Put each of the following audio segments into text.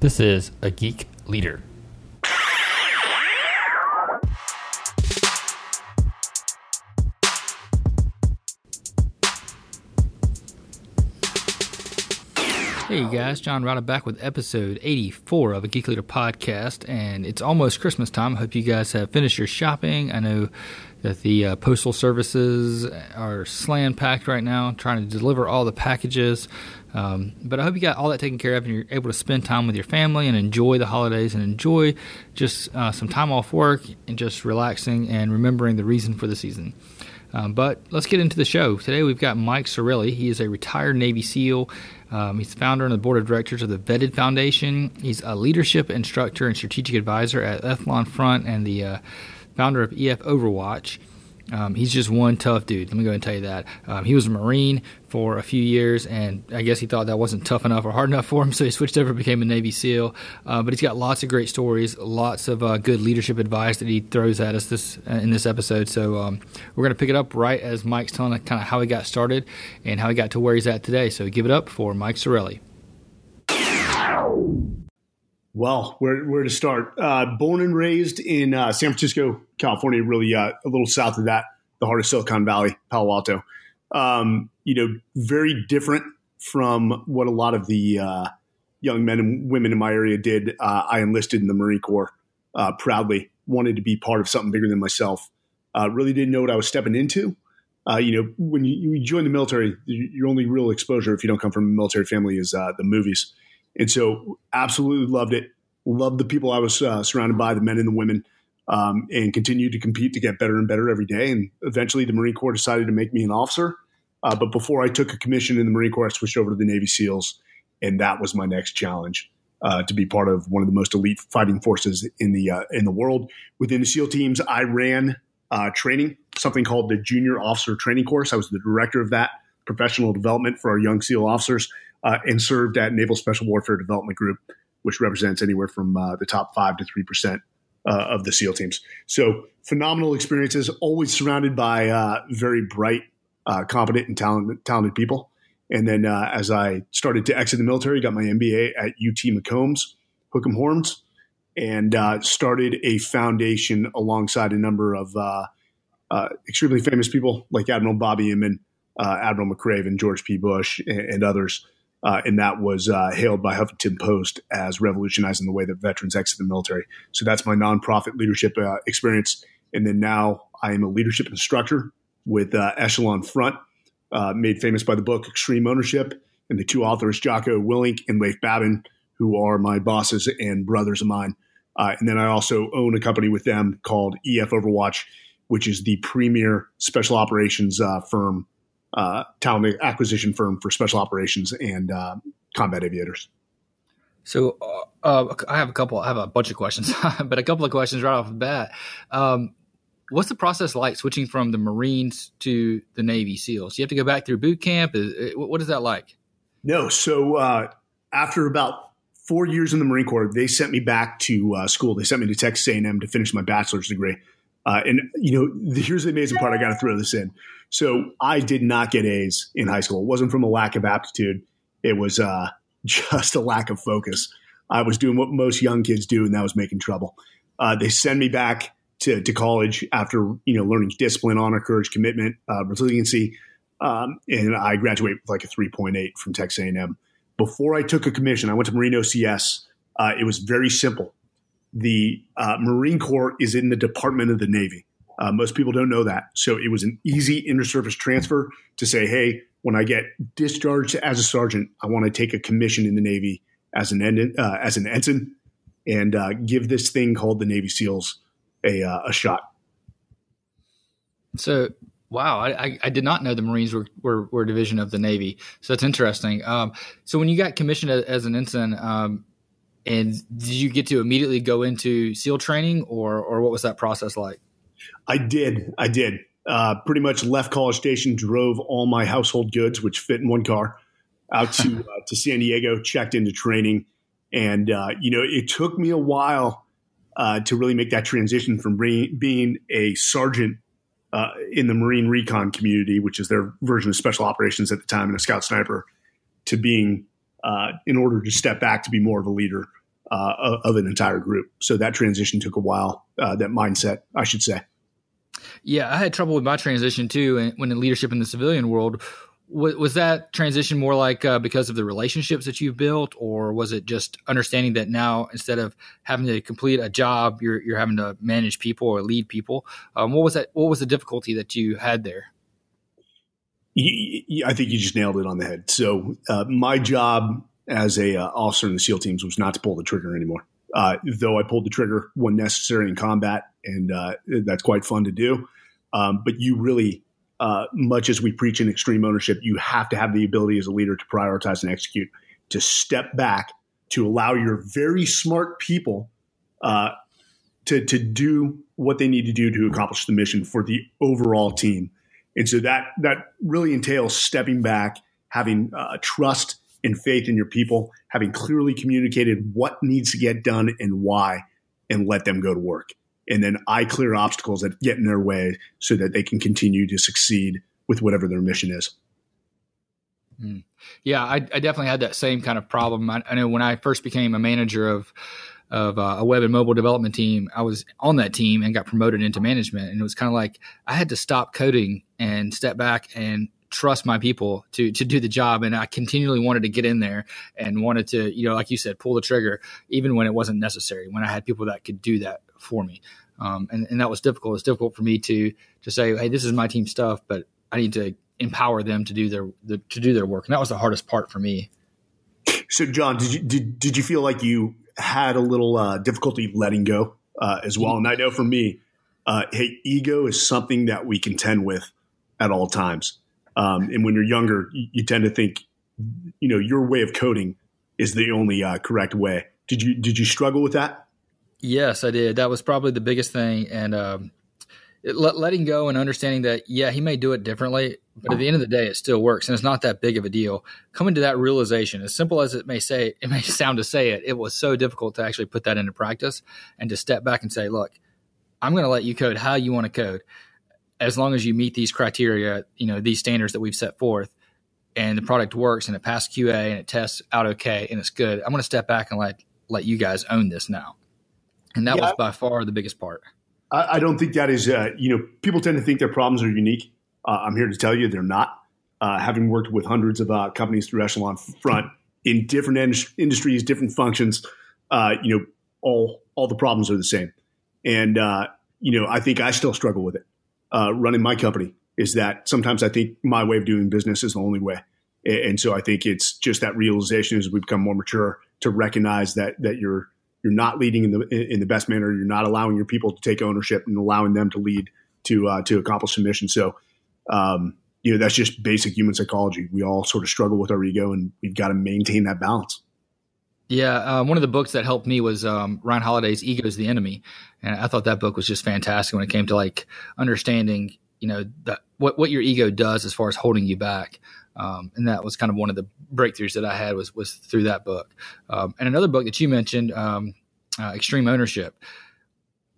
This is A Geek Leader. Hey guys, John Rada back with episode 84 of A Geek Leader podcast, and it's almost Christmas time. I hope you guys have finished your shopping. I know that the postal services are slam-packed right now, trying to deliver all the packages, but I hope you got all that taken care of and you're able to spend time with your family and enjoy the holidays and enjoy just some time off work and just relaxing and remembering the reason for the season. But let's get into the show. Today we've got Mike Sarraille. He is a retired Navy SEAL. He's the founder and the board of directors of the Vetted Foundation. He's a leadership instructor and strategic advisor at Echelon Front and the founder of EF Overwatch. He's just one tough dude. Let me go ahead and tell you that. He was a Marine for a few years, and I guess he thought that wasn't tough enough or hard enough for him, so he switched over and became a Navy SEAL. But he's got lots of great stories, lots of good leadership advice that he throws at us in this episode. So we're going to pick it up right as Mike's telling us kind of how he got started and how he got to where he's at today. So give it up for Mike Sarraille. Well, where to start? Born and raised in San Francisco, California, really a little south of that, the heart of Silicon Valley, Palo Alto. Very different from what a lot of the young men and women in my area did. I enlisted in the Marine Corps proudly, wanted to be part of something bigger than myself. Really didn't know what I was stepping into. When you join the military, your only real exposure, if you don't come from a military family, is the movies. And so absolutely loved it. Loved the people I was surrounded by, the men and the women, and continued to compete to get better and better every day. And eventually the Marine Corps decided to make me an officer. But before I took a commission in the Marine Corps, I switched over to the Navy SEALs. And that was my next challenge, to be part of one of the most elite fighting forces in the world. Within the SEAL teams, I ran training, something called the Junior Officer Training Course. I was the director of that professional development for our young SEAL officers. And served at Naval Special Warfare Development Group, which represents anywhere from the top 5 to 3% of the SEAL teams. So phenomenal experiences, always surrounded by very bright, competent, and talented people. And then as I started to exit the military, got my MBA at UT McCombs, Hook 'em Horns, and started a foundation alongside a number of extremely famous people like Admiral Bobby Inman, Admiral McCraven, George P. Bush, and others. And that was hailed by Huffington Post as revolutionizing the way that veterans exit the military. So that's my nonprofit leadership experience. And then now I am a leadership instructor with Echelon Front, made famous by the book Extreme Ownership, and the two authors, Jocko, Willink, and Leif Babin, who are my bosses and brothers of mine. And then I also own a company with them called EF Overwatch, which is the premier special operations firm, talent acquisition firm for special operations and combat aviators. So I have a bunch of questions, but a couple of questions right off the bat. What's the process like switching from the Marines to the Navy SEALs? You have to go back through boot camp. What is that like? No. So after about 4 years in the Marine Corps, they sent me back to school. They sent me to Texas A&M to finish my bachelor's degree. Here's the amazing part. I got to throw this in. So I did not get A's in high school. It wasn't from a lack of aptitude. It was just a lack of focus. I was doing what most young kids do, and that was making trouble. They send me back to college after learning discipline, honor, courage, commitment, resiliency, and I graduated with like a 3.8 from Texas A&M. Before I took a commission, I went to Marine OCS. It was very simple. The Marine Corps is in the Department of the Navy. Most people don't know that. So it was an easy inter-service transfer to say, hey, when I get discharged as a sergeant, I want to take a commission in the Navy as an ensign and give this thing called the Navy SEALs a shot. So, wow, I did not know the Marines were a division of the Navy. So that's interesting. So when you got commissioned as an ensign, and did you get to immediately go into SEAL training or what was that process like? I did. Pretty much left College Station, drove all my household goods, which fit in one car, out to San Diego, checked into training. And, it took me a while to really make that transition from being a sergeant in the Marine Recon community, which is their version of special operations at the time, and a Scout-Sniper, to being, in order to step back to be more of a leader of an entire group. So that transition took a while, that mindset, I should say. Yeah, I had trouble with my transition too. And when in leadership in the civilian world, was that transition more like because of the relationships that you've built, or was it just understanding that now instead of having to complete a job, you're having to manage people or lead people? What was that? What was the difficulty that you had there? I think you just nailed it on the head. So my job as a officer in the SEAL teams was not to pull the trigger anymore. Though I pulled the trigger when necessary in combat, and that's quite fun to do. But you really, much as we preach in extreme ownership, you have to have the ability as a leader to prioritize and execute, to step back, to allow your very smart people to do what they need to do to accomplish the mission for the overall team. And so that really entails stepping back, having trust and faith in your people, having clearly communicated what needs to get done and why, and let them go to work. And then I clear obstacles that get in their way so that they can continue to succeed with whatever their mission is. Yeah, I definitely had that same kind of problem. I know when I first became a manager of a web and mobile development team, I was on that team and got promoted into management. And it was kind of like I had to stop coding and step back and trust my people to do the job. And I continually wanted to get in there and wanted to, like you said, pull the trigger, even when it wasn't necessary, when I had people that could do that for me. And that was difficult. It's difficult for me to say, hey, this is my team stuff, but I need to empower them to do their work. And that was the hardest part for me. So John, did you feel like you had a little difficulty letting go as well? And I know for me, hey, ego is something that we contend with at all times. And when you're younger, you tend to think, your way of coding is the only correct way. Did you struggle with that? Yes, I did. That was probably the biggest thing. And letting go and understanding that, yeah, he may do it differently, but at the end of the day, it still works. And it's not that big of a deal. Coming to that realization, as simple as it may sound to say it, it was so difficult to actually put that into practice and to step back and say, look, I'm going to let you code how you want to code. As long as you meet these criteria, these standards that we've set forth, and the product works and it passed QA and it tests out okay and it's good, I'm going to step back and let you guys own this now. And that was by far the biggest part. I don't think that is, people tend to think their problems are unique. I'm here to tell you they're not. Having worked with hundreds of companies through Echelon Front in different industries, different functions, all the problems are the same. And, I think I still struggle with it. Running my company is that sometimes I think my way of doing business is the only way. And so I think it's just that realization as we become more mature to recognize that you're not leading in the best manner. You're not allowing your people to take ownership and allowing them to lead to accomplish the mission. So, that's just basic human psychology. We all sort of struggle with our ego, and we've got to maintain that balance. Yeah, one of the books that helped me was Ryan Holiday's "Ego is the Enemy," and I thought that book was just fantastic when it came to understanding, what your ego does as far as holding you back. And that was kind of one of the breakthroughs that I had was through that book. And another book that you mentioned, Extreme Ownership.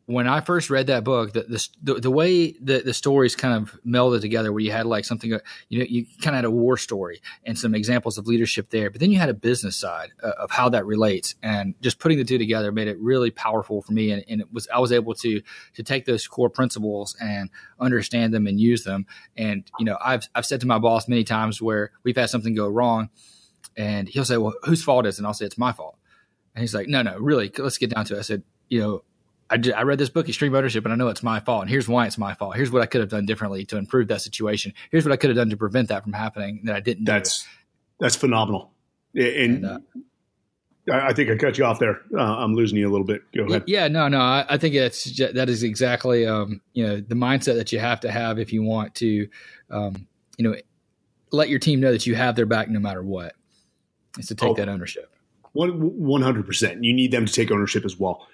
When I first read that book, the way that the stories kind of melded together, where you had something, you kind of had a war story and some examples of leadership there, but then you had a business side of how that relates, and just putting the two together made it really powerful for me. And I was able to take those core principles and understand them and use them. And I've said to my boss many times where we've had something go wrong, and he'll say, "Well, whose fault is it?" And I'll say, "It's my fault." And he's like, "No, really, let's get down to it." I said, I read this book, Extreme Ownership, and I know it's my fault. And here's why it's my fault. Here's what I could have done differently to improve that situation. Here's what I could have done to prevent that from happening that I didn't do. That's phenomenal. And I think I cut you off there. I'm losing you a little bit. Go ahead. Yeah, no. I think that is exactly the mindset that you have to have if you want to, let your team know that you have their back no matter what. Is to take that ownership. 100%. You need them to take ownership as well.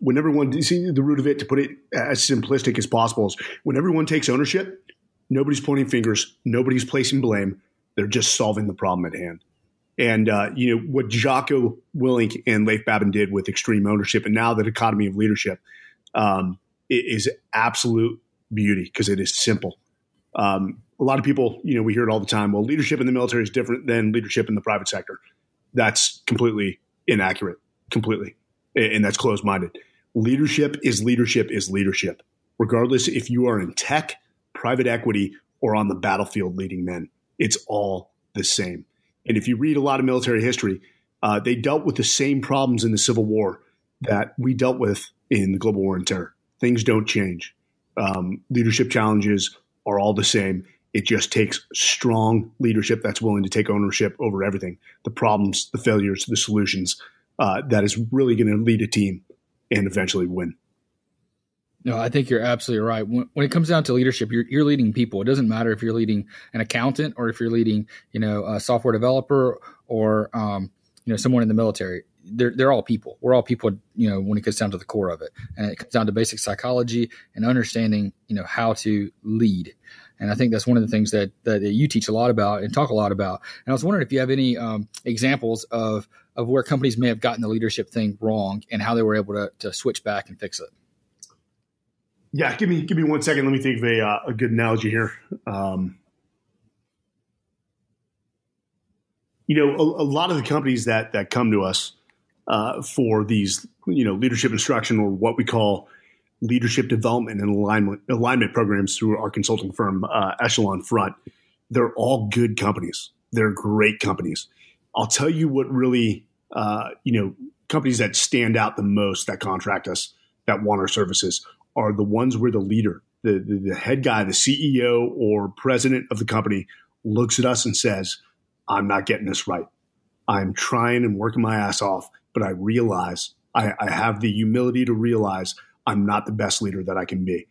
When everyone, you see the root of it, to put it as simplistic as possible, is when everyone takes ownership, nobody's pointing fingers, nobody's placing blame. They're just solving the problem at hand. And, what Jocko, Willink, and Leif Babin did with extreme ownership, and now the dichotomy of leadership, it is absolute beauty because it is simple. A lot of people, we hear it all the time. Well, leadership in the military is different than leadership in the private sector. That's completely inaccurate. completely. And that's closed-minded. Leadership is leadership is leadership, regardless if you are in tech, private equity, or on the battlefield leading men. It's all the same. And if you read a lot of military history, they dealt with the same problems in the Civil War that we dealt with in the global war on terror. Things don't change. Leadership challenges are all the same. It just takes strong leadership that's willing to take ownership over everything, the problems, the failures, the solutions, that is really going to lead a team and eventually win. No, I think you're absolutely right. When it comes down to leadership, you're leading people. It doesn't matter if you're leading an accountant or if you're leading, a software developer or, someone in the military. They're all people. We're all people, when it gets down to the core of it. And it comes down to basic psychology and understanding, how to lead. And I think that's one of the things that you teach a lot about and talk a lot about. And I was wondering if you have any examples of where companies may have gotten the leadership thing wrong and how they were able to switch back and fix it. Yeah, give me 1 second. Let me think of a good analogy here. A lot of the companies that come to us for these, leadership instruction or what we call leadership development and alignment programs through our consulting firm, Echelon Front, they're all good companies. They're great companies. I'll tell you what really, companies that stand out the most that contract us, that want our services, are the ones where the leader, the head guy, the CEO or president of the company looks at us and says, I'm not getting this right. I'm trying and working my ass off, but I realize I have the humility to realize I'm not the best leader that I can be.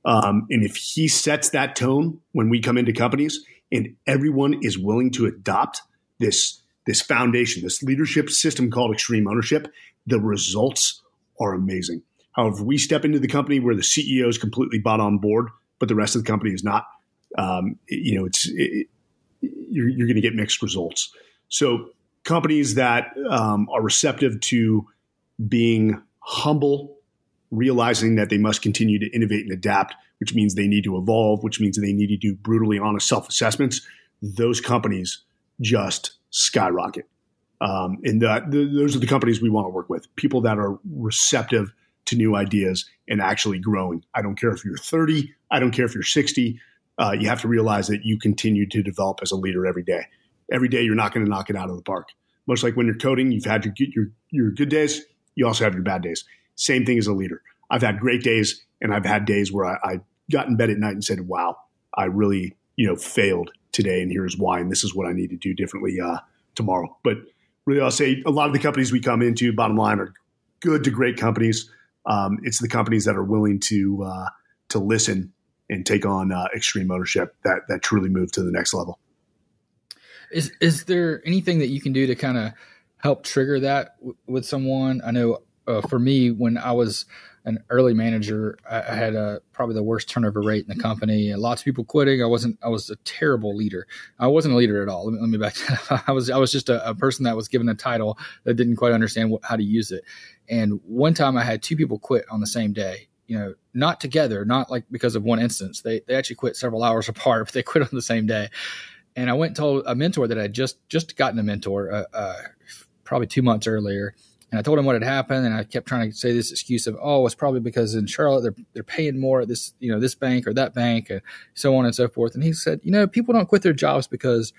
And if he sets that tone when we come into companies and everyone is willing to adopt this foundation, this leadership system called extreme ownership, the results are amazing. However, we step into the company where the CEO is completely bought on board, but the rest of the company is not. You're going to get mixed results. So companies that are receptive to being humble, realizing that they must continue to innovate and adapt, which means they need to evolve, which means they need to do brutally honest self-assessments, those companies just skyrocket. And those are the companies we want to work with, people that are receptive to new ideas and actually growing. I don't care if you're 30. I don't care if you're 60. You have to realize that you continue to develop as a leader every day. Every day, you're not going to knock it out of the park. Much like when you're coding, you've had your good days. You also have your bad days. Same thing as a leader. I've had great days, and I've had days where I got in bed at night and said, wow, I really, failed today, and here's why, and this is what I need to do differently tomorrow. But really, I'll say a lot of the companies we come into, bottom line, are good to great companies. It's the companies that are willing to listen and take on extreme ownership that truly move to the next level. Is there anything that you can do to kind of help trigger that with someone? I know for me, when I was an early manager, I had probably the worst turnover rate in the company, and lots of people quitting. I was a terrible leader. I wasn't a leader at all. Let me back that up. I was just a person that was given a title that didn't quite understand how to use it. And one time I had two people quit on the same day, not together, not like because of one instance. They actually quit several hours apart, but they quit on the same day. And I went and told a mentor that I had just gotten a mentor probably 2 months earlier. And I told him what had happened, and I kept trying to say this excuse of, it's probably because in Charlotte they're paying more at this, this bank or that bank, and so on and so forth. And he said, people don't quit their jobs because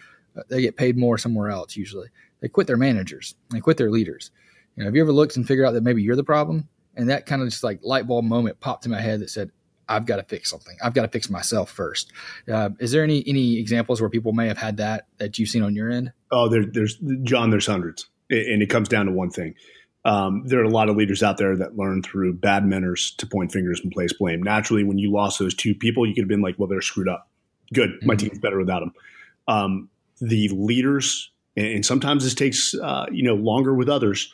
they get paid more somewhere else. Usually, they quit their managers, they quit their leaders. Have you ever looked and figured out that maybe you're the problem? And that kind of just like light bulb moment popped in my head that said, I've got to fix something. I've got to fix myself first. Is there any examples where people may have had that you've seen on your end? Oh, there's hundreds, and it comes down to one thing. There are a lot of leaders out there that learn through bad mentors to point fingers and place blame. Naturally, when you lost those two people, you could have been like, well, they're screwed up. Good. My team's better without them. The leaders, and sometimes this takes, longer with others,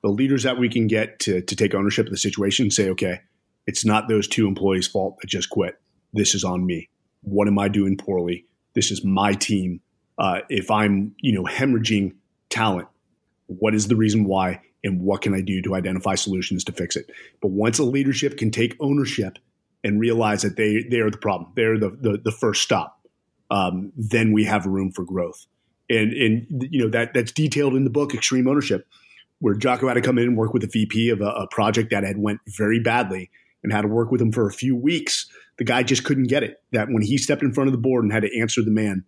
the leaders that we can get to take ownership of the situation and say, okay, it's not those two employees' fault that just quit. This is on me. What am I doing poorly? This is my team. If I'm, hemorrhaging talent, what is the reason why? And what can I do to identify solutions to fix it? But once a leadership can take ownership and realize that they are the problem, they're the first stop, then we have room for growth. And that's detailed in the book, Extreme Ownership. where Jocko had to come in and work with the VP of a project that had went very badly and had to work with him for a few weeks. The guy just couldn't get it. That when he stepped in front of the board and had to answer the man,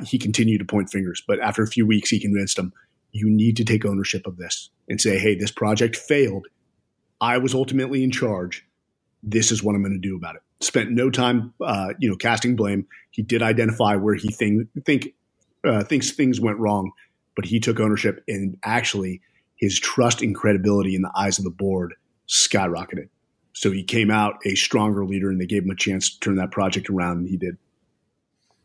he continued to point fingers. But after a few weeks, he convinced him, you need to take ownership of this and say, hey, this project failed. I was ultimately in charge. This is what I'm going to do about it. Spent no time, casting blame. He did identify where he thinks things went wrong, but he took ownership, and actually his trust and credibility in the eyes of the board skyrocketed. So he came out a stronger leader, and they gave him a chance to turn that project around, and he did.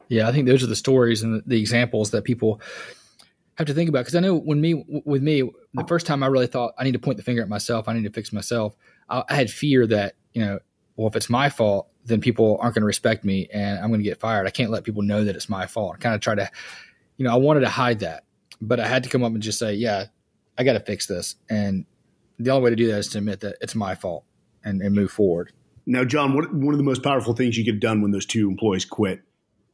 Yeah, I think those are the stories and the examples that people have to think about. Because I know with me, the first time I really thought I need to point the finger at myself, I need to fix myself, I had fear that, well, if it's my fault, then people aren't going to respect me and I'm going to get fired. I can't let people know that it's my fault. I kind of try to, I wanted to hide that, but I had to come up and just say, yeah, I got to fix this. And the only way to do that is to admit that it's my fault and move forward. Now, John, one of the most powerful things you could have done when those two employees quit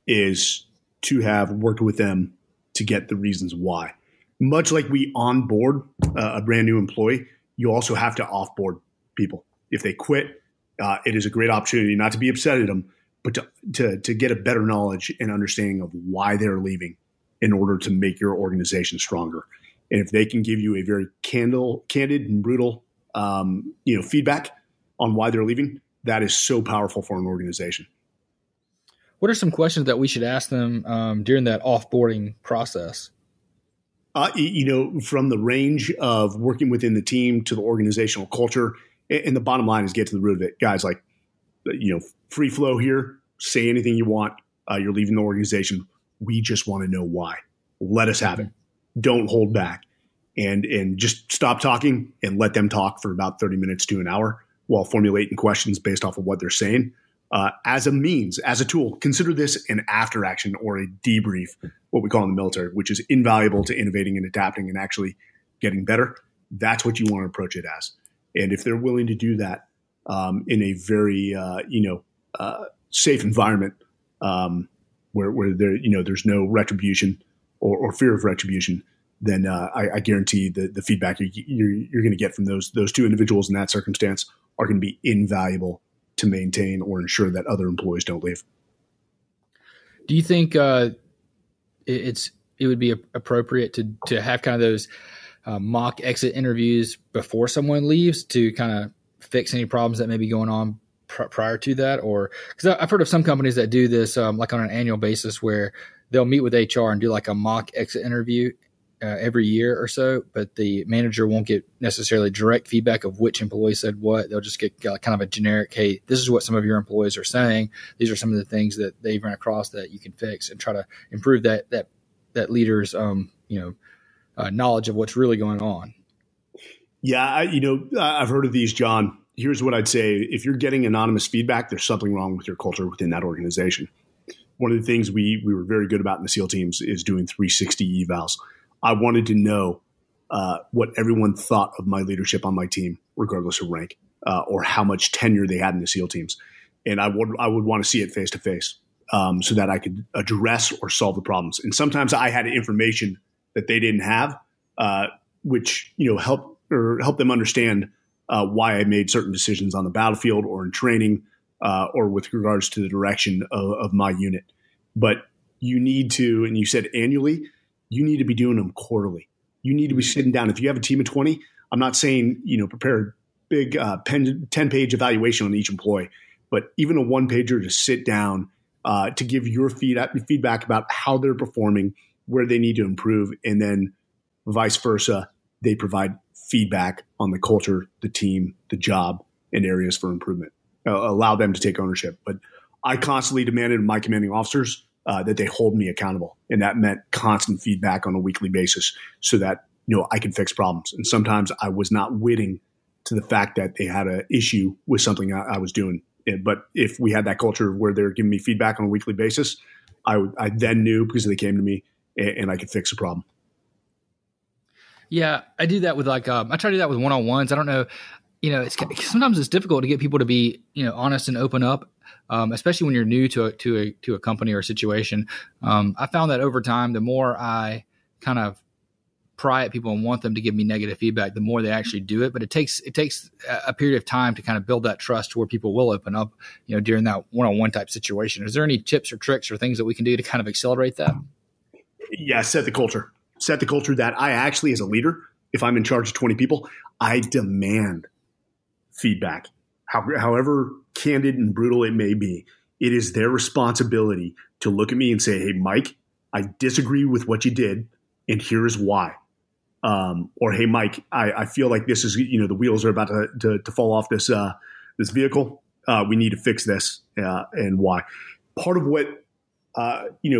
is to have worked with them to get the reasons why. Much like we onboard a brand new employee, you also have to offboard people. If they quit, it is a great opportunity not to be upset at them, but to get a better knowledge and understanding of why they're leaving in order to make your organization stronger. And if they can give you a very candid and brutal feedback on why they're leaving, that is so powerful for an organization. What are some questions that we should ask them during that offboarding process? From the range of working within the team to the organizational culture, and the bottom line is get to the root of it. Guys, free flow here, say anything you want. You're leaving the organization. We just want to know why. Let us have it. Don't hold back. And just stop talking and let them talk for about 30 minutes to an hour while formulating questions based off of what they're saying. As a means, as a tool, consider this an after action or a debrief, what we call in the military, which is invaluable to innovating and adapting and actually getting better. That's what you want to approach it as. And if they're willing to do that in a very, safe environment where there's no retribution or fear of retribution, then I guarantee the feedback you're going to get from those two individuals in that circumstance are going to be invaluable to maintain or ensure that other employees don't leave. Do you think it would be appropriate to have kind of those mock exit interviews before someone leaves to kind of fix any problems that may be going on prior to that? Or because I've heard of some companies that do this like on an annual basis where they'll meet with HR and do like a mock exit interview every year or so, but the manager won't get necessarily direct feedback of which employee said what. They'll just get kind of a generic, hey, this is what some of your employees are saying. These are some of the things that they've run across that you can fix, and try to improve that leader's knowledge of what's really going on. Yeah, I've heard of these, John. Here's what I'd say. If you're getting anonymous feedback, there's something wrong with your culture within that organization. One of the things we were very good about in the SEAL teams is doing 360 evals. I wanted to know what everyone thought of my leadership on my team, regardless of rank, or how much tenure they had in the SEAL teams. And I would want to see it face to face so that I could address or solve the problems. And sometimes I had information that they didn't have, which help them understand why I made certain decisions on the battlefield or in training or with regards to the direction of my unit. But you need to, and you said annually, you need to be doing them quarterly. You need to be sitting down. If you have a team of 20, I'm not saying, prepare a big 10-page evaluation on each employee, but even a one-pager to sit down to give your feedback about how they're performing, where they need to improve, and then vice versa, they provide feedback on the culture, the team, the job, and areas for improvement. Allow them to take ownership. But I constantly demanded of my commanding officers that they hold me accountable. And that meant constant feedback on a weekly basis so that, I can fix problems. And sometimes I was not witting to the fact that they had an issue with something I was doing. But if we had that culture where they're giving me feedback on a weekly basis, I then knew because they came to me and I could fix a problem. Yeah, I do that with I try to do that with one-on-ones. I don't know, sometimes it's difficult to get people to be, honest and open up. Especially when you're new to a company or a situation. I found that over time, the more I kind of pry at people and want them to give me negative feedback, the more they actually do it. But it takes a period of time to kind of build that trust where people will open up, during that one-on-one type situation. Is there any tips or tricks or things that we can do to kind of accelerate that? Yeah, set the culture. Set the culture that I actually, as a leader, if I'm in charge of 20 people, I demand feedback. However candid and brutal it may be, it is their responsibility to look at me and say, hey, Mike, I disagree with what you did, and here is why. Or, hey, Mike, I feel like this is, the wheels are about to fall off this vehicle. We need to fix this and why. Part of what,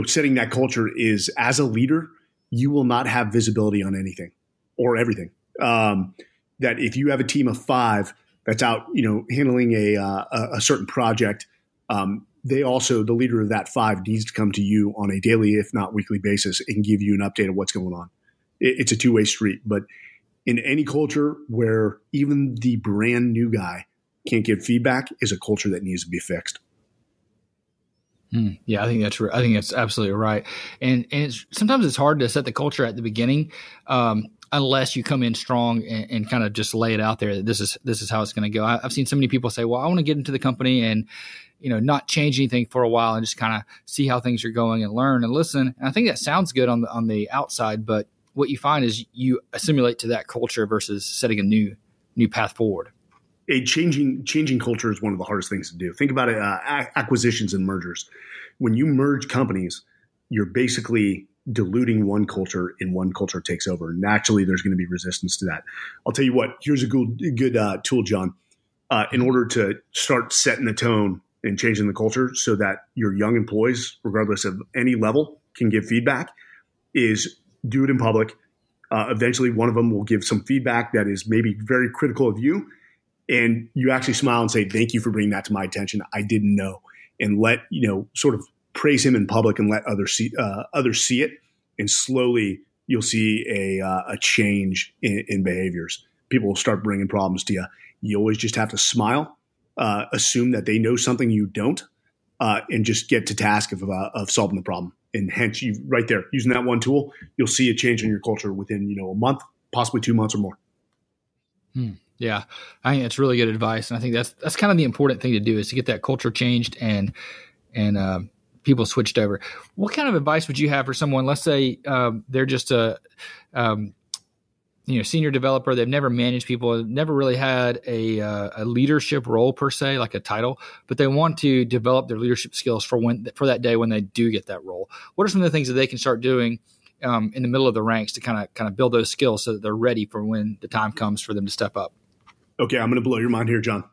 setting that culture is, as a leader, you will not have visibility on anything or everything. That if you have a team of 5 that's out, handling a certain project, the leader of that 5 needs to come to you on a daily, if not weekly basis, and give you an update of what's going on. It's a two-way street. But in any culture where even the brand new guy can't give feedback is a culture that needs to be fixed. Yeah, I think that's absolutely right. And sometimes it's hard to set the culture at the beginning, unless you come in strong and kind of just lay it out there that this is how it's going to go. I've seen so many people say, well, I want to get into the company and, not change anything for a while and just kind of see how things are going and learn and listen. And I think that sounds good on the outside, but what you find is you assimilate to that culture versus setting a new path forward. Changing culture is one of the hardest things to do. Think about it, acquisitions and mergers. When you merge companies, you're basically diluting one culture and one culture takes over. Naturally, there's going to be resistance to that. I'll tell you what, here's a good tool, John, in order to start setting the tone and changing the culture so that your young employees, regardless of any level, can give feedback, is do it in public. Eventually, one of them will give some feedback that is maybe very critical of you. And you actually smile and say, thank you for bringing that to my attention. I didn't know. And let, sort of praise him in public and let others see it. And slowly you'll see a change in behaviors. People will start bringing problems to you. You always just have to smile, assume that they know something you don't, and just get to task of solving the problem. And hence, you right there, using that one tool, you'll see a change in your culture within, a month, possibly 2 months or more. Yeah, I think that's really good advice, and I think that's kind of the important thing to do is to get that culture changed and people switched over. What kind of advice would you have for someone? Let's say they're just a senior developer. They've never managed people, never really had a leadership role per se, like a title, but they want to develop their leadership skills for that day when they do get that role. What are some of the things that they can start doing in the middle of the ranks to kind of build those skills so that they're ready for when the time comes for them to step up? Okay, I'm going to blow your mind here, John.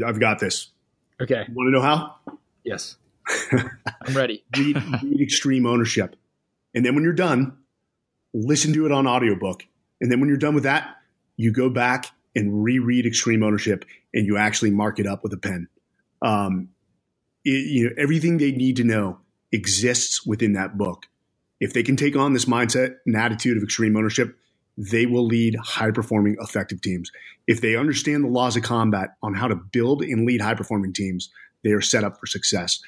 I've got this. Okay. Want to know how? Yes. I'm ready. Read Extreme Ownership. And then when you're done, listen to it on audiobook. And then when you're done with that, you go back and reread Extreme Ownership and you actually mark it up with a pen. Everything they need to know exists within that book. If they can take on this mindset and attitude of extreme ownership, they will lead high-performing, effective teams. If they understand the laws of combat on how to build and lead high-performing teams, they are set up for success.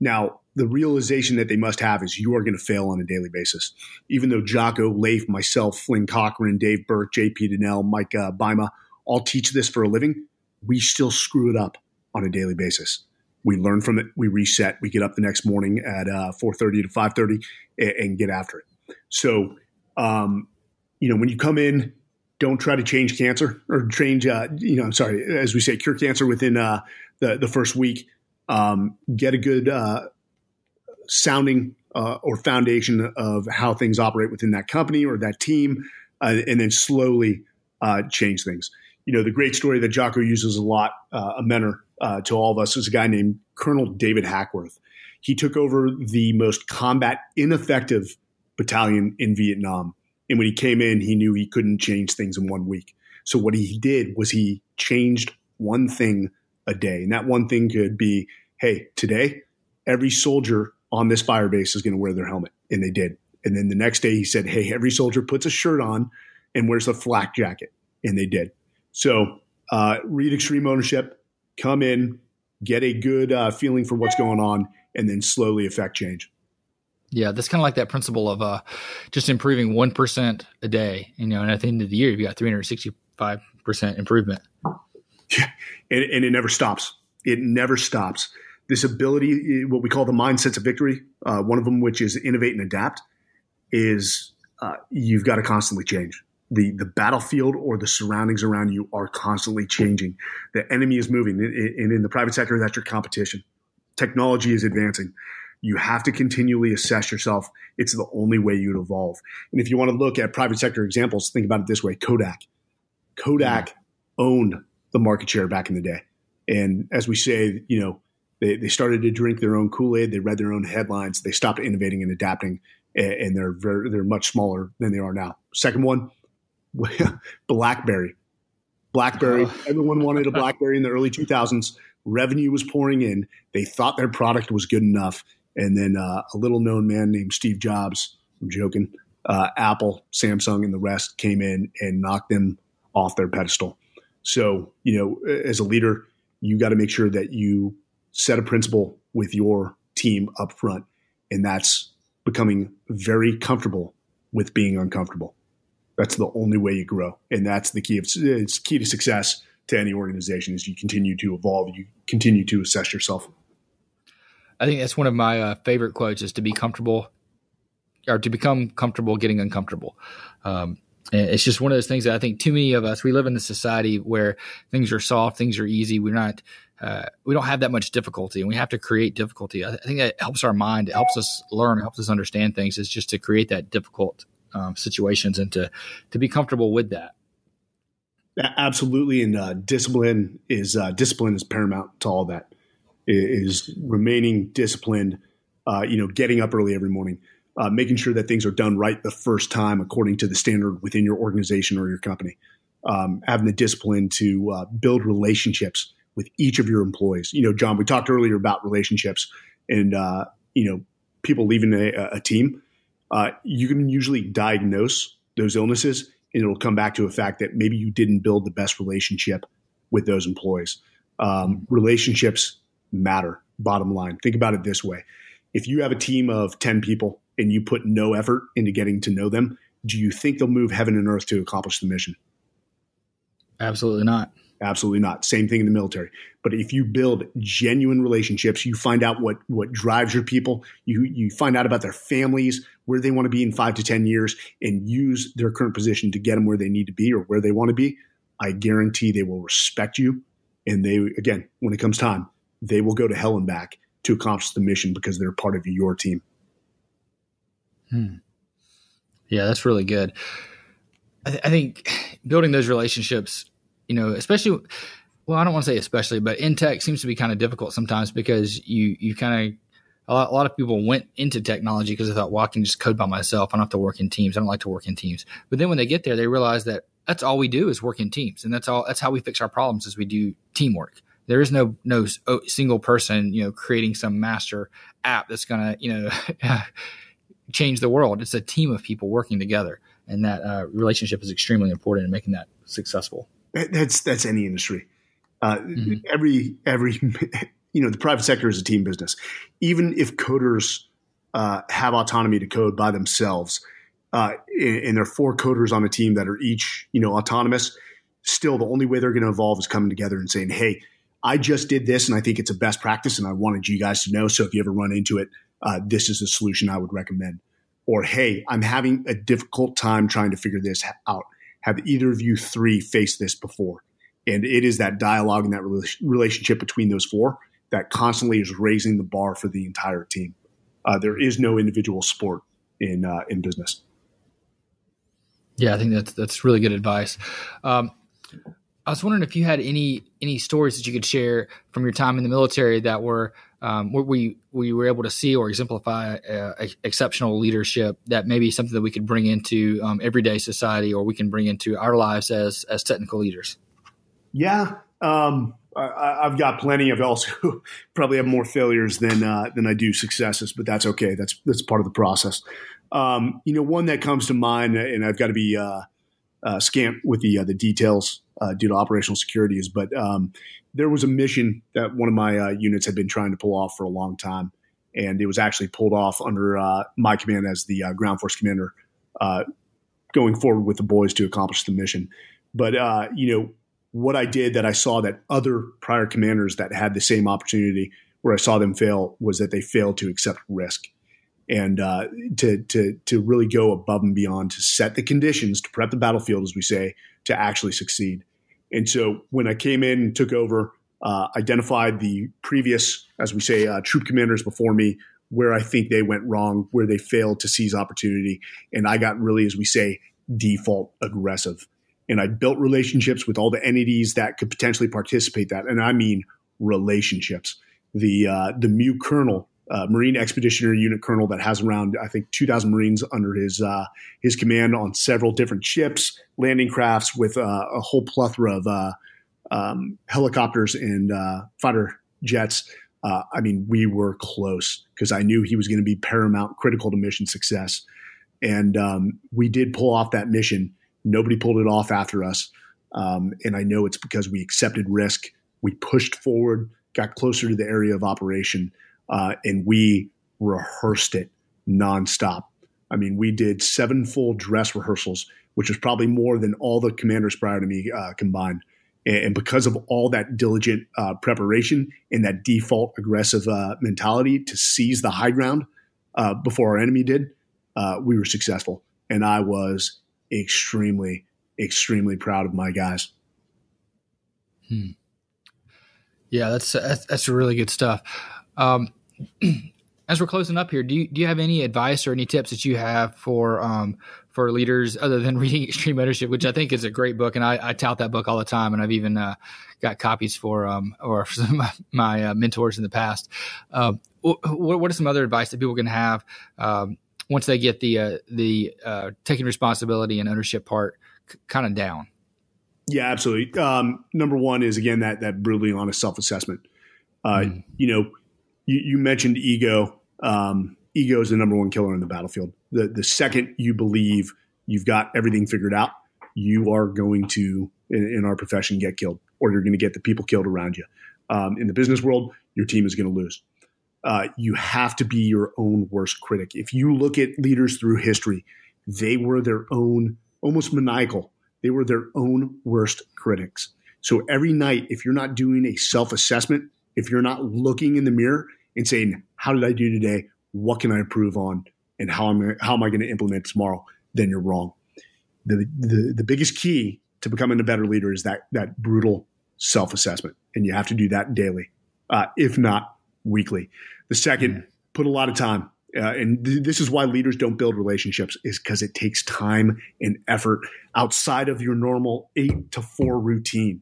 Now, the realization that they must have is you are going to fail on a daily basis. Even though Jocko, Leif, myself, Flynn Cochran, Dave Burke, JP Donnell, Mike Bima all teach this for a living, we still screw it up on a daily basis. We learn from it. We reset. We get up the next morning at 4:30 to 5:30 and get after it. So, when you come in, don't try to change cancer or as we say, cure cancer within the first week. Get a good sounding or foundation of how things operate within that company or that team, and then slowly change things. The great story that Jocko uses a lot, a mentor to all of us, is a guy named Colonel David Hackworth. He took over the most combat ineffective battalion in Vietnam. And when he came in, he knew he couldn't change things in 1 week. So what he did was he changed one thing a day. And that one thing could be, hey, today, every soldier on this fire base is going to wear their helmet. And they did. And then the next day he said, hey, every soldier puts a shirt on and wears a flak jacket. And they did. So read Extreme Ownership, come in, get a good feeling for what's going on, and then slowly affect change. Yeah, that's kind of like that principle of just improving 1% a day. And at the end of the year, you've got 365% improvement. Yeah, and it never stops. It never stops. This ability, what we call the mindsets of victory, one of them, which is innovate and adapt, is you've got to constantly change. The battlefield or the surroundings around you are constantly changing. The enemy is moving. And in the private sector, that's your competition. Technology is advancing. You have to continually assess yourself. It's the only way you'd evolve. And if you want to look at private sector examples, think about it this way. Kodak owned the market share back in the day. And as we say, they started to drink their own Kool-Aid. They read their own headlines. They stopped innovating and adapting, and they're much smaller than they are now. Second one, BlackBerry. Everyone wanted a BlackBerry in the early 2000s. Revenue was pouring in. They thought their product was good enough. And then a little known man named Steve Jobs, I'm joking, Apple, Samsung, and the rest came in and knocked them off their pedestal. So, as a leader, you got to make sure that you set a principle with your team up front. And that's becoming very comfortable with being uncomfortable. That's the only way you grow. And that's the key. It's key to success to any organization is you continue to evolve. You continue to assess yourself. I think that's one of my favorite quotes is to be comfortable or to become comfortable getting uncomfortable. And it's just one of those things that I think too many of us, we live in a society where things are soft, things are easy. We don't have that much difficulty, and we have to create difficulty. I think that helps our mind. It helps us learn, it helps us understand things. Is just to create that difficult situations and to be comfortable with that. Absolutely. And discipline is paramount to all that. Is remaining disciplined, getting up early every morning, making sure that things are done right the first time according to the standard within your organization or your company, having the discipline to build relationships with each of your employees. John, we talked earlier about relationships and, people leaving a team. You can usually diagnose those illnesses and it'll come back to a fact that maybe you didn't build the best relationship with those employees. Relationships matter, bottom line. Think about it this way. If you have a team of 10 people and you put no effort into getting to know them, do you think they'll move heaven and earth to accomplish the mission? Absolutely not. Absolutely not. Same thing in the military. But if you build genuine relationships, you find out what drives your people, you find out about their families, where they want to be in 5 to 10 years, and use their current position to get them where they need to be or where they want to be, I guarantee they will respect you. And they, again, when it comes time, they will go to hell and back to accomplish the mission because they're part of your team. Yeah, that's really good. I think building those relationships, especially, well, I don't want to say especially, but in tech seems to be kind of difficult sometimes because you kind of, a lot of people went into technology because they thought, well, I can just code by myself. I don't have to work in teams. I don't like to work in teams. But then when they get there, they realize that that's all we do is work in teams. And that's how we fix our problems is we do teamwork. There is no single person, creating some master app that's going to, change the world. It's a team of people working together, and that relationship is extremely important in making that successful. That's any industry. Every the private sector is a team business. Even if coders have autonomy to code by themselves, and there are 4 coders on a team that are each autonomous, still the only way they're going to evolve is coming together and saying, hey, I just did this and I think it's a best practice and I wanted you guys to know. So if you ever run into it, this is a solution I would recommend. Or, hey, I'm having a difficult time trying to figure this out. Have either of you 3 faced this before? And it is that dialogue and that relationship between those 4 that constantly is raising the bar for the entire team. There is no individual sport in business. Yeah, I think that's really good advice. I was wondering if you had any stories that you could share from your time in the military that were where you were able to see or exemplify exceptional leadership that may be something that we could bring into everyday society or we can bring into our lives as technical leaders. Yeah, I've got plenty. I've also probably have more failures than I do successes, but that's okay. That's part of the process. One that comes to mind, and I've got to be scant with the details due to operational securities, but there was a mission that one of my units had been trying to pull off for a long time, and it was actually pulled off under my command as the ground force commander, going forward with the boys to accomplish the mission. But what I did that I saw that other prior commanders that had the same opportunity, where I saw them fail, was that they failed to accept risk and to really go above and beyond to set the conditions, to prep the battlefield, as we say, to actually succeed. And so when I came in and took over, identified the previous, as we say, troop commanders before me, where I think they went wrong, where they failed to seize opportunity. And I got really, as we say, default aggressive. And I built relationships with all the entities that could potentially participate that. And I mean relationships. The MU colonel, Marine Expeditionary Unit colonel that has around, I think, 2,000 Marines under his command on several different ships, landing crafts with a whole plethora of helicopters and fighter jets. We were close because I knew he was going to be paramount, critical to mission success. And we did pull off that mission. Nobody pulled it off after us. And I know it's because we accepted risk. We pushed forward, got closer to the area of operation, and we rehearsed it nonstop. We did 7 full dress rehearsals, which was probably more than all the commanders prior to me combined. And because of all that diligent preparation and that default aggressive mentality to seize the high ground before our enemy did, we were successful. And I was extremely, extremely proud of my guys. Yeah, that's really good stuff. As we're closing up here, do you have any advice or any tips that you have for leaders other than reading Extreme Ownership, which I think is a great book, and I tout that book all the time, and I've even got copies for some of my mentors in the past. What are some other advice that people can have once they get the taking responsibility and ownership part kind of down? Yeah, absolutely. Number one is, again, that brutally honest self-assessment. You mentioned ego. Ego is the number one killer in the battlefield. The second you believe you've got everything figured out, you are going to, in our profession, get killed, or you're going to get the people killed around you. In the business world, your team is going to lose. You have to be your own worst critic. If you look at leaders through history, they were their own, almost maniacal. They were their own worst critics. So every night, if you're not doing a self-assessment, if you're not looking in the mirror and saying, how did I do today? What can I improve on? And how am I going to implement tomorrow? Then you're wrong. The biggest key to becoming a better leader is that brutal self-assessment. And you have to do that daily, if not weekly. The second, put a lot of time. And this is why leaders don't build relationships, is because it takes time and effort outside of your normal 8 to 4 routine.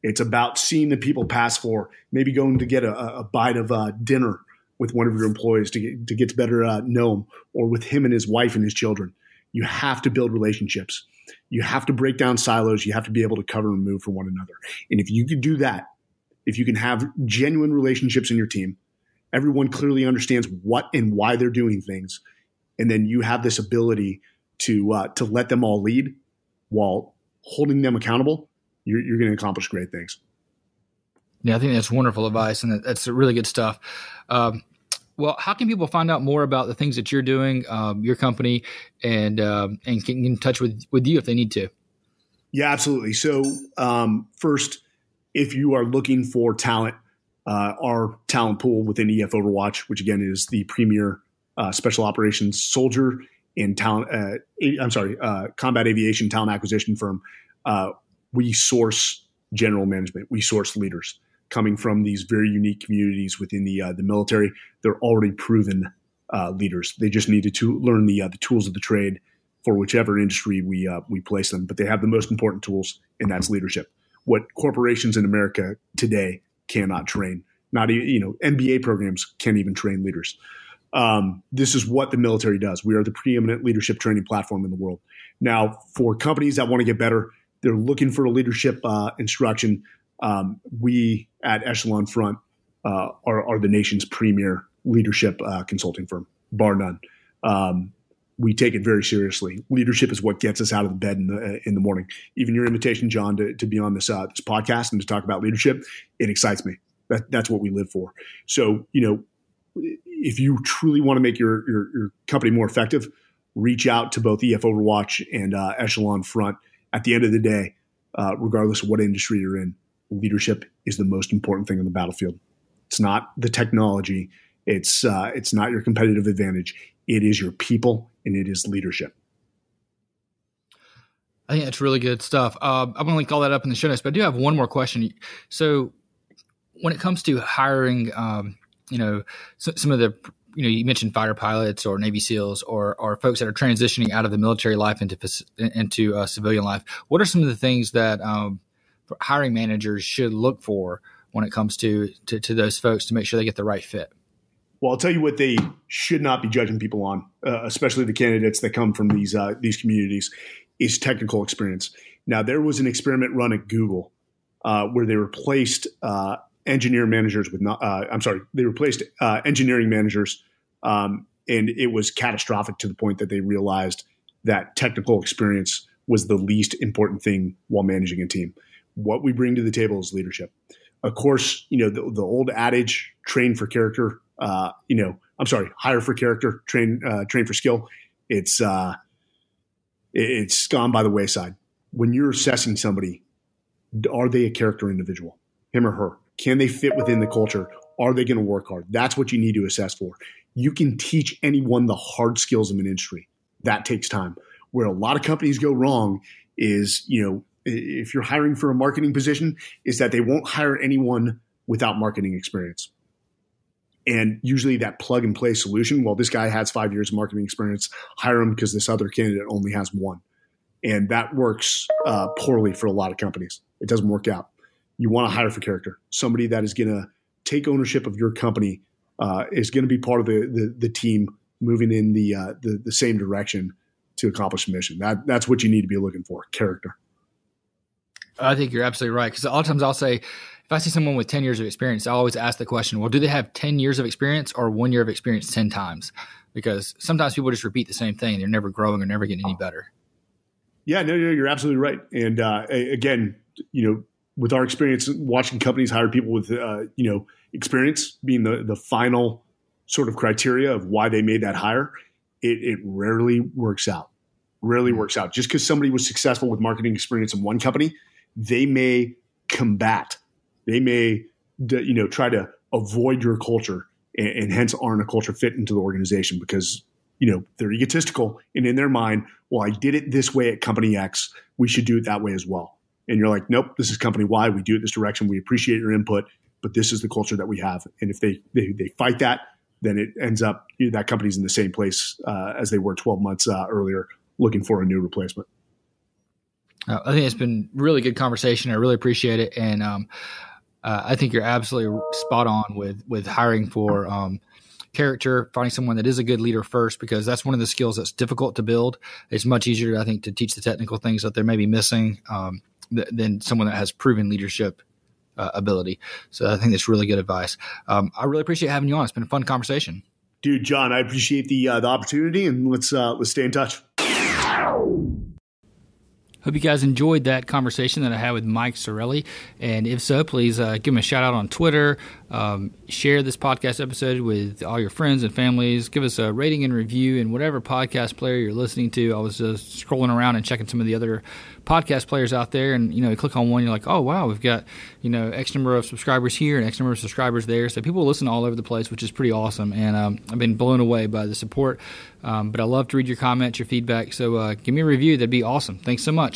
It's about seeing the people pass for, maybe going to get a bite of dinner with one of your employees to get to better know him, or with him and his wife and his children. You have to build relationships. You have to break down silos. You have to be able to cover and move for one another. And if you can do that, if you can have genuine relationships in your team, everyone clearly understands what and why they're doing things, and then you have this ability to let them all lead while holding them accountable, you're going to accomplish great things. Yeah, I think that's wonderful advice, and that's really good stuff. Well, how can people find out more about the things that you're doing, your company, and get in touch with you if they need to? Yeah, absolutely. So first, if you are looking for talent, our talent pool within EF Overwatch, which again is the premier special operations soldier and combat aviation talent acquisition firm. We source general management. We source leaders coming from these very unique communities within the military. They're already proven leaders. They just needed to learn the tools of the trade for whichever industry we place them. But they have the most important tools, and that's leadership. What corporations in America today cannot train. Not even, MBA programs can't even train leaders. This is what the military does. We are the preeminent leadership training platform in the world. Now, for companies that want to get better, they're looking for a leadership instruction. We at Echelon Front are the nation's premier leadership consulting firm, bar none. We take it very seriously. Leadership is what gets us out of the bed in the morning. Even your invitation, John, to be on this podcast and to talk about leadership, it excites me. That's what we live for. So, if you truly want to make your company more effective, reach out to both EF Overwatch and Echelon Front. At the end of the day, regardless of what industry you're in, leadership is the most important thing on the battlefield. It's not the technology. It's not your competitive advantage. It is your people, and it is leadership. I think that's really good stuff. I'm going to link all that up in the show notes, but I do have one more question. So when it comes to hiring, some of the, you mentioned fighter pilots or Navy SEALs or folks that are transitioning out of the military life into civilian life. What are some of the things that hiring managers should look for when it comes to those folks to make sure they get the right fit? Well, I'll tell you what they should not be judging people on, especially the candidates that come from these communities, is technical experience. Now, there was an experiment run at Google where they replaced engineering managers engineering managers, and it was catastrophic to the point that they realized that technical experience was the least important thing while managing a team. What we bring to the table is leadership. Of course, the old adage, hire for character, train for skill. It's gone by the wayside. When you're assessing somebody, are they a character individual, him or her? Can they fit within the culture? Are they going to work hard? That's what you need to assess for. You can teach anyone the hard skills of an industry. That takes time. Where a lot of companies go wrong is, if you're hiring for a marketing position, is that they won't hire anyone without marketing experience. And usually that plug and play solution, well, this guy has 5 years of marketing experience, hire him because this other candidate only has 1. And that works poorly for a lot of companies. It doesn't work out. You want to hire for character. Somebody that is going to take ownership of your company, is going to be part of the team moving in the same direction to accomplish the mission. That's what you need to be looking for, character. I think you're absolutely right. Because a lot of times I'll say, if I see someone with 10 years of experience, I always ask the question, well, do they have 10 years of experience or 1 year of experience 10 times? Because sometimes people just repeat the same thing. They're never growing or never getting any better. Yeah, no, you're absolutely right. And again, with our experience watching companies hire people with, experience being the final sort of criteria of why they made that hire, it rarely works out. Just because somebody was successful with marketing experience in one company, they may combat. They may, try to avoid your culture and hence aren't a culture fit into the organization because, they're egotistical and in their mind, well, I did it this way at company X. We should do it that way as well. And you're like, nope, this is company Y. We do it this direction. We appreciate your input, but this is the culture that we have. And if they fight that, then it ends up that company's in the same place as they were 12 months earlier, looking for a new replacement. I think it's been really good conversation. I really appreciate it. And I think you're absolutely spot on with hiring for character, finding someone that is a good leader first, because that's one of the skills that's difficult to build. It's much easier, I think, to teach the technical things that they may be missing than someone that has proven leadership ability. So I think that's really good advice. I really appreciate having you on. It's been a fun conversation. Dude, John, I appreciate the opportunity, and let's stay in touch. Hope you guys enjoyed that conversation that I had with Mike Sarraille. And if so, please give him a shout out on Twitter. Share this podcast episode with all your friends and families. Give us a rating and review in whatever podcast player you're listening to. I was just scrolling around and checking some of the other podcast players out there, and you click on one, you're like, oh wow, we've got X number of subscribers here and X number of subscribers there. So people listen all over the place, which is pretty awesome. And I've been blown away by the support. But I love to read your comments, your feedback. So give me a review. That'd be awesome. Thanks so much.